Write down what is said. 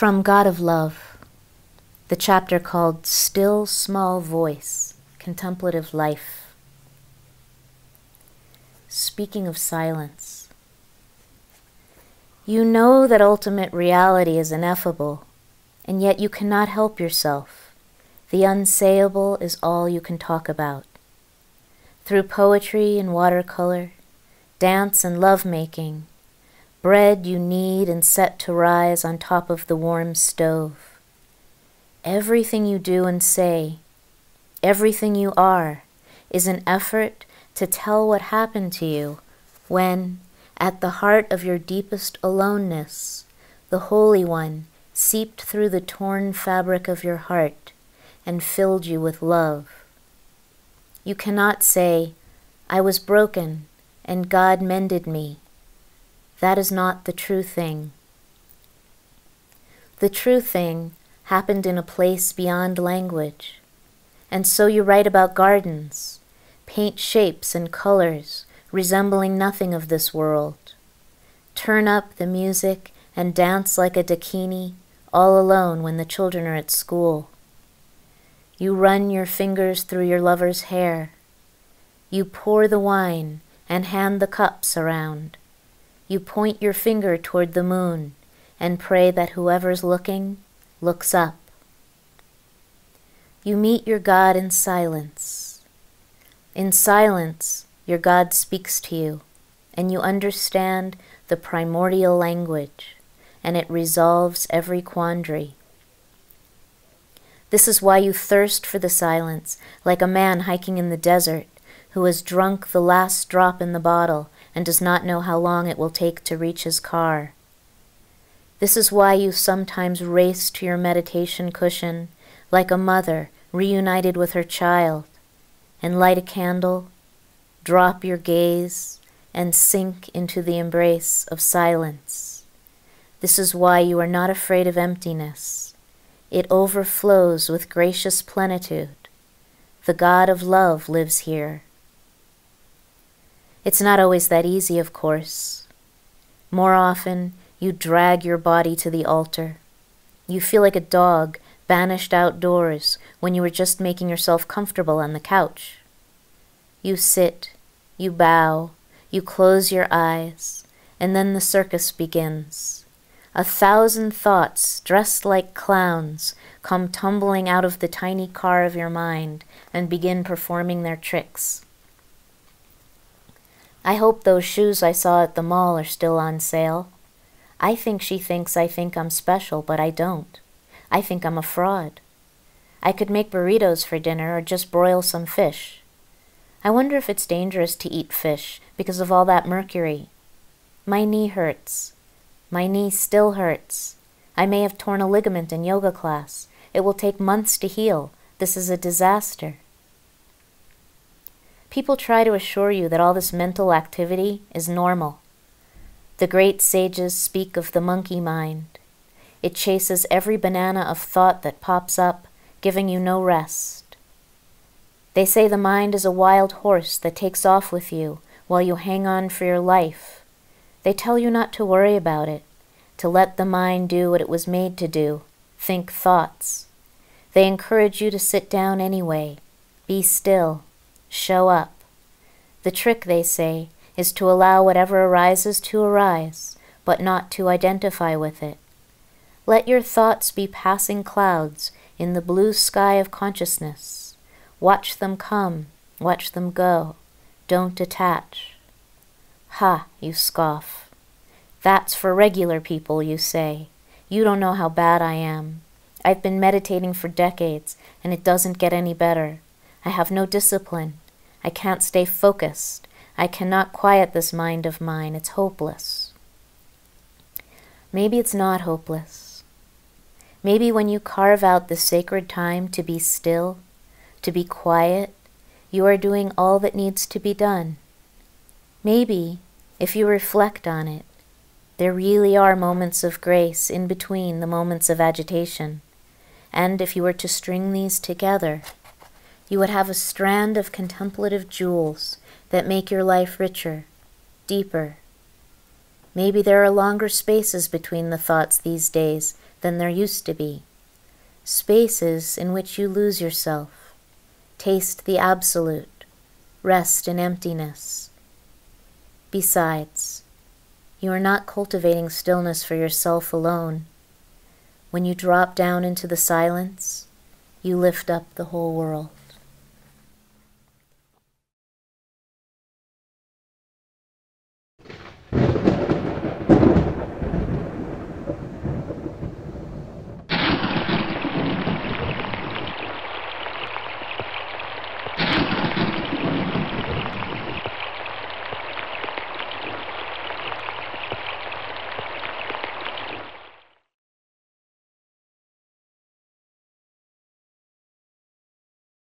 From God of Love, the chapter called Still Small Voice, Contemplative Life. Speaking of silence, you know that ultimate reality is ineffable, and yet you cannot help yourself. The unsayable is all you can talk about. Through poetry and watercolor, dance and lovemaking, bread you knead and set to rise on top of the warm stove. Everything you do and say, everything you are, is an effort to tell what happened to you when, at the heart of your deepest aloneness, the Holy One seeped through the torn fabric of your heart and filled you with love. You cannot say, "I was broken and God mended me." That is not the true thing. The true thing happened in a place beyond language. And so you write about gardens, paint shapes and colors resembling nothing of this world. Turn up the music and dance like a dakini all alone when the children are at school. You run your fingers through your lover's hair. You pour the wine and hand the cups around. You point your finger toward the moon and pray that whoever's looking looks up. You meet your God in silence. In silence, your God speaks to you, and you understand the primordial language, and it resolves every quandary. This is why you thirst for the silence, like a man hiking in the desert who has drunk the last drop in the bottle and does not know how long it will take to reach his car. This is why you sometimes race to your meditation cushion like a mother reunited with her child, and light a candle, drop your gaze, and sink into the embrace of silence. This is why you are not afraid of emptiness. It overflows with gracious plenitude. The God of love lives here. It's not always that easy, of course. More often, you drag your body to the altar. You feel like a dog banished outdoors when you were just making yourself comfortable on the couch. You sit, you bow, you close your eyes, and then the circus begins. 1,000 thoughts, dressed like clowns, come tumbling out of the tiny car of your mind and begin performing their tricks. I hope those shoes I saw at the mall are still on sale. I think she thinks I think I'm special, but I don't. I think I'm a fraud. I could make burritos for dinner or just broil some fish. I wonder if it's dangerous to eat fish because of all that mercury. My knee hurts. My knee still hurts. I may have torn a ligament in yoga class. It will take months to heal. This is a disaster. People try to assure you that all this mental activity is normal. The great sages speak of the monkey mind. It chases every banana of thought that pops up, giving you no rest. They say the mind is a wild horse that takes off with you while you hang on for your life. They tell you not to worry about it, to let the mind do what it was made to do, think thoughts. They encourage you to sit down anyway, be still, show up. The trick, they say, is to allow whatever arises to arise, but not to identify with it. Let your thoughts be passing clouds in the blue sky of consciousness. Watch them come, watch them go. Don't attach. Ha, you scoff. That's for regular people, you say. You don't know how bad I am. I've been meditating for decades, and it doesn't get any better. I have no discipline. I can't stay focused. I cannot quiet this mind of mine. It's hopeless. Maybe it's not hopeless. Maybe when you carve out the sacred time to be still, to be quiet, you are doing all that needs to be done. Maybe, if you reflect on it, there really are moments of grace in between the moments of agitation, and if you were to string these together, you would have a strand of contemplative jewels that make your life richer, deeper. Maybe there are longer spaces between the thoughts these days than there used to be, spaces in which you lose yourself, taste the absolute, rest in emptiness. Besides, you are not cultivating stillness for yourself alone. When you drop down into the silence, you lift up the whole world.